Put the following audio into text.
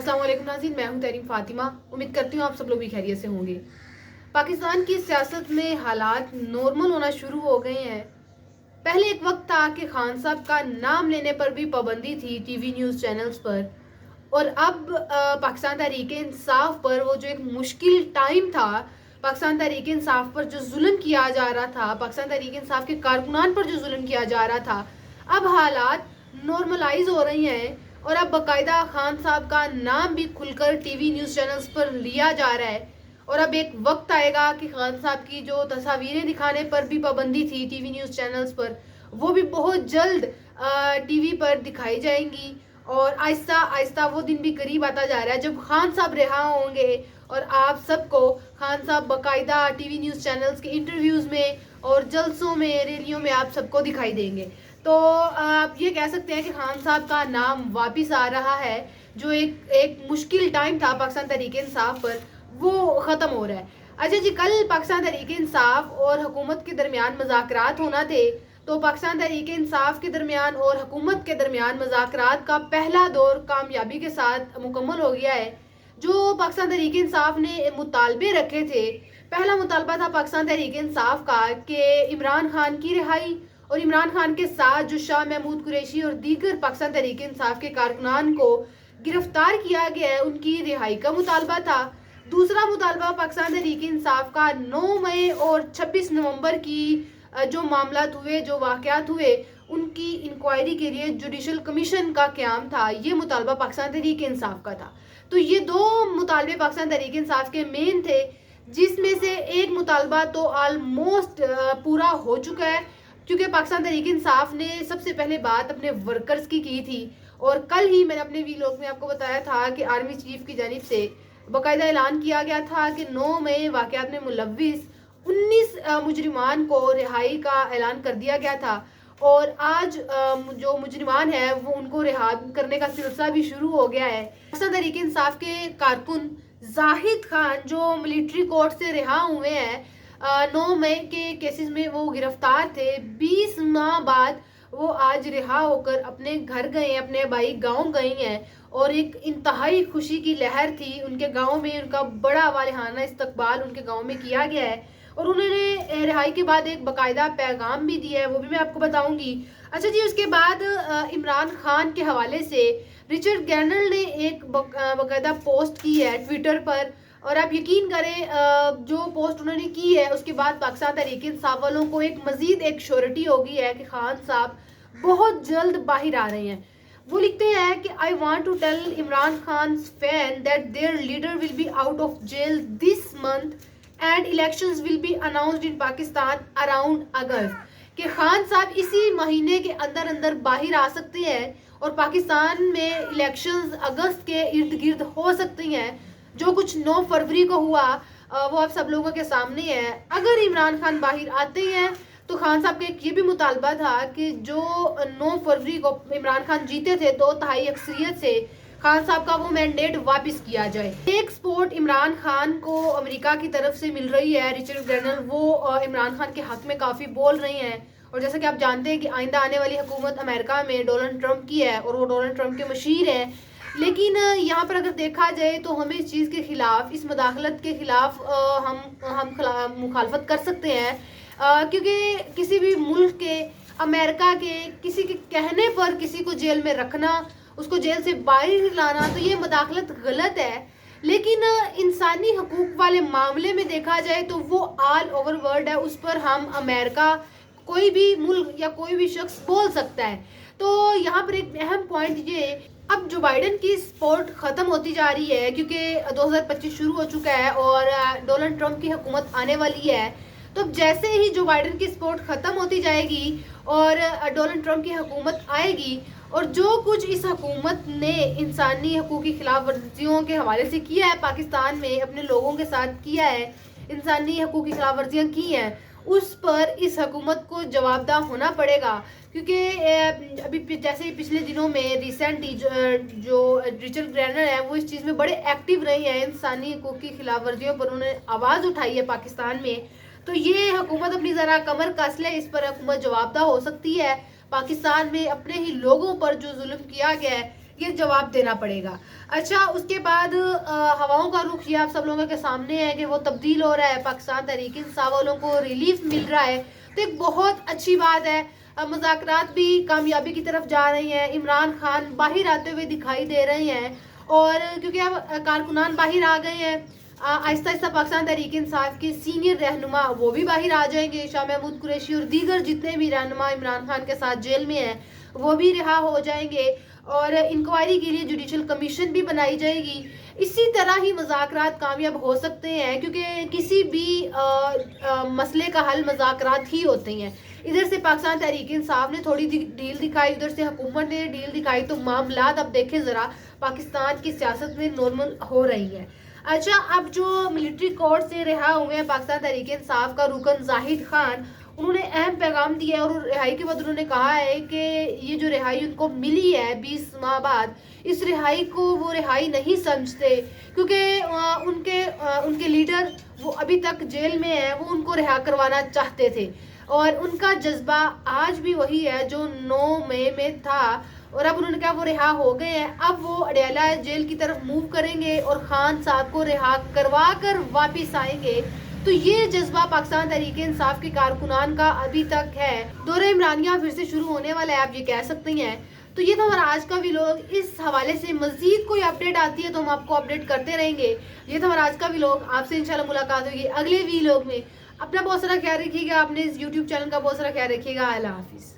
अस्सलाम वालेकुम नाज़रीन, मैं हूं तहरीम फातिमा। उम्मीद करती हूँ आप सब लोग भी खैरियत से होंगे। पाकिस्तान की सियासत में हालात नॉर्मल होना शुरू हो गए हैं। पहले एक वक्त था कि खान साहब का नाम लेने पर भी पाबंदी थी टीवी न्यूज़ चैनल्स पर, और अब पाकिस्तान तहरीक इंसाफ पर वो जो एक मुश्किल टाइम था, पाकिस्तान तहरीक इंसाफ पर जो जुल्म किया जा रहा था, पाकिस्तान तहरीक इंसाफ के कारकुनान पर जो जुल्म किया जा रहा था, अब हालात नॉर्मलाइज हो रही हैं और अब बाकायदा खान साहब का नाम भी खुलकर टीवी न्यूज़ चैनल्स पर लिया जा रहा है। और अब एक वक्त आएगा कि खान साहब की जो तस्वीरें दिखाने पर भी पाबंदी थी टीवी न्यूज़ चैनल्स पर, वो भी बहुत जल्द टीवी पर दिखाई जाएंगी। और आहिस्ता आहिस्ता वो दिन भी करीब आता जा रहा है जब खान साहब रिहा होंगे और आप सबको खान साहब बाकायदा टीवी न्यूज़ चैनल्स के इंटरव्यूज़ में और जलसों में, रैलियों में आप सबको दिखाई देंगे। तो आप ये कह सकते हैं कि खान साहब का नाम वापस आ रहा है। जो एक मुश्किल टाइम था पाकिस्तान तहरीक इंसाफ पर, वो ख़त्म हो रहा है। अच्छा जी, कल पाकिस्तान तहरीक इंसाफ और हुकूमत के दरमियान मुज़ाकरात होना थे। तो पाकिस्तान तहरीक इंसाफ के दरमियान और हुकूमत के दरमियान मुज़ाकरात का पहला दौर कामयाबी के साथ मुकम्मल हो गया है। जो पाकिस्तान तहरीक इंसाफ ने मुतालबे रखे थे, पहला मुतालबा था पाकिस्तान तहरीक इंसाफ का कि इमरान खान की रिहाई, और इमरान खान के साथ जो शाह महमूद कुरैशी और दीगर पाकिस्तान तहरीक इंसाफ के कारकुनान को गिरफ्तार किया गया है, उनकी रिहाई का मुतालबा था। दूसरा मुतालबा पाकिस्तान तहरीक इंसाफ का 9 मई और 26 नवंबर की जो मामलात हुए, जो वाक़यात हुए, उनकी इंक्वायरी के लिए जुडिशल कमीशन का क़याम था। ये मुतालबा पाकिस्तान तहरीक इंसाफ का था। तो ये दो मुतालबे पाकिस्तान तहरीक इंसाफ के मेन थे, जिसमें से एक मुतालबा तो ऑलमोस्ट पूरा हो चुका है, क्योंकि पाकिस्तान तहरीक इंसाफ ने सबसे पहले बात अपने वर्कर्स की थी। और कल ही मैंने अपने वीलॉग में आपको बताया था कि आर्मी चीफ की जानिब से बाकायदा ऐलान किया गया था कि 9 मई वाक़यात में मुलव्विस 19 मुजरिमान को रिहाई का ऐलान कर दिया गया था। और आज जो मुजरिमान है वो उनको रिहा करने का सिलसिला भी शुरू हो गया है। पाकिस्तान तहरीक इंसाफ के कारकुन जाहिद खान जो मिलिट्री कोर्ट से रिहा हुए हैं, 9 मई के केसेस में वो गिरफ्तार थे। 20 माह बाद वो आज रिहा होकर अपने घर गए, अपने भाई गांव गए हैं, और एक इंतहाई खुशी की लहर थी उनके गांव में। उनका बड़ा वालिहाना इस्तकबाल उनके गांव में किया गया है, और उन्होंने रिहाई के बाद एक बाकायदा पैगाम भी दिया है, वो भी मैं आपको बताऊंगी। अच्छा जी, उसके बाद इमरान खान के हवाले से रिचर्ड गैनल ने एक बाकायदा पोस्ट की है ट्विटर पर, और आप यकीन करें जो पोस्ट उन्होंने की है उसके बाद पाकिस्तान तहरीक इंसाफ वालों को एक मजीद एक श्योरिटी हो गई है कि खान साहब बहुत जल्द बाहर आ रहे हैं। वो लिखते हैं कि I want to tell Imran Khan fan that their leader will be out of jail this month and elections will be announced in Pakistan around August. कि खान साहब इसी महीने के अंदर अंदर बाहर आ सकते हैं और पाकिस्तान में इलेक्शंस अगस्त के इर्द गिर्द हो सकती हैं। जो कुछ 9 फरवरी को हुआ वो आप सब लोगों के सामने है। अगर इमरान खान बाहर आते हैं तो खान साहब का एक ये भी मुतालबा था कि जो 9 फरवरी को इमरान खान जीते थे 2/3 अक्सरियत से, खान साहब का वो मैंडेट वापस किया जाए। एक सपोर्ट इमरान खान को अमेरिका की तरफ से मिल रही है। रिचर्ड ग्रेनल वो इमरान खान के हक में काफ़ी बोल रही हैं, और जैसा कि आप जानते हैं कि आइंदा आने वाली हुकूमत अमेरिका में डोनाल्ड ट्रंप की है और वो डोनाल्ड ट्रंप के मशीर हैं। लेकिन यहाँ पर अगर देखा जाए तो हमें इस चीज़ के खिलाफ, इस मदाखलत के खिलाफ हम मुखालफत कर सकते हैं, क्योंकि किसी भी मुल्क के, अमेरिका के किसी के कहने पर किसी को जेल में रखना, उसको जेल से बाहर लाना, तो ये मदाखलत गलत है। लेकिन इंसानी हकूक वाले मामले में देखा जाए तो वो ऑल ओवर वर्ल्ड है, उस पर हम अमेरिका, कोई भी मुल्क या कोई भी शख्स बोल सकता है। तो यहाँ पर एक अहम पॉइंट ये, अब जो बाइडन की सपोर्ट ख़त्म होती जा रही है क्योंकि 2025 शुरू हो चुका है और डोनाल्ड ट्रंप की हुकूमत आने वाली है। तो जैसे ही जो बाइडन की सपोर्ट ख़त्म होती जाएगी और डोनाल्ड ट्रंप की हुकूमत आएगी, और जो कुछ इस हुकूमत ने इंसानी हकूक़ की खिलाफ वर्जियों के हवाले से किया है, पाकिस्तान में अपने लोगों के साथ किया है, इंसानी हकूक़ की खिलाफ वर्जियाँ की हैं, उस पर इस हुकूमत को जवाबदा होना पड़ेगा। क्योंकि अभी जैसे ही पिछले दिनों में रिसेंटली जो रिचर्ड ग्रेनल है वो इस चीज़ में बड़े एक्टिव रहे हैं, इंसानी हकूक़ की खिलाफ वर्जियों पर उन्होंने आवाज़ उठाई है पाकिस्तान में। तो ये हुकूमत अपनी ज़रा कमर कस ले, इस पर हुकूमत जवाबदा हो सकती है। पाकिस्तान में अपने ही लोगों पर जो जुल्म किया गया है یہ جواب دینا پڑے گا. اچھا اس کے بعد ہواؤں کا رخ یہ آپ سب لوگوں کے سامنے ہے کہ وہ تبدیل ہو رہا ہے. پاکستان تحریک انصاف والوں کو ریلیف مل رہا ہے تو ایک بہت اچھی بات ہے. مذاکرات بھی کامیابی کی طرف جا رہی ہیں. عمران خان باہر آتے ہوئے دکھائی دے رہے ہیں اور کیونکہ اب کارکنان باہر آ گئے ہیں. آہستہ آہستہ پاکستان تحریک انصاف کے سینئر رہنما وہ بھی باہر آ جائیں گے. شاہ محمود قریشی اور دیگر جتنے بھی رہنما عمران خان کے ساتھ جیل میں ہیں وہ بھی رہا ہو جائیں گے اور انکوائری کے لیے جوڈیشل کمیشن بھی بنائی جائے گی. اسی طرح ہی مذاکرات کامیاب ہو سکتے ہیں کیونکہ کسی بھی مسئلے کا حل مذاکرات ہی ہوتے ہیں. ادھر سے پاکستان تحریک انصاف نے تھوڑی ڈیل دکھائی, ادھر سے حکومت نے ڈیل دکھائی, تو معاملات اب دیکھیں ذرا پاکستان کی سیاست میں نارمل ہو رہی ہیں. اچھا اب جو ملٹری کورٹ سے رہا ہوئے ہیں پاکستان تحریک انصاف کا رکن زاہد خان, انہوں نے اہم پیغام دیا ہے اور رہائی کے بعد انہوں نے کہا ہے کہ یہ جو رہائی ان کو ملی ہے 20 ماہ بعد, اس رہائی کو وہ رہائی نہیں سمجھتے کیونکہ ان کے لیڈر وہ ابھی تک جیل میں ہیں, وہ ان کو رہا کروانا چاہتے تھے اور ان کا جذبہ آج بھی وہی ہے جو 9 مئی میں تھا. اور اب انہوں نے کہا وہ رہا ہو گئے ہیں, اب وہ اڈیالہ جیل کی طرف موو کریں گے اور خان صاحب کو رہا کروا کر واپس آئیں گے. تو یہ جذبہ پاکستان تحریک انصاف کے کارکنان کا ابھی تک ہے. دورہ عمرانیہ پھر سے شروع ہونے والا ہے, آپ یہ کہہ سکتے ہیں. تو یہ تھا ہمارا آج کا ویلوگ. اس حوالے سے مزید کوئی اپڈیٹ آتی ہے تو ہم آپ کو اپڈیٹ کرتے رہیں گے. یہ تھا ہمارا آج کا ویلوگ. آپ سے انشاءاللہ ملاقات ہوگی اگلے ویلوگ میں. اپنا بہت سارا خیال رکھیے گا, اپنے اس یوٹیوب چینل کا بہت سارا خیال رکھیے گا. اللہ حافظ.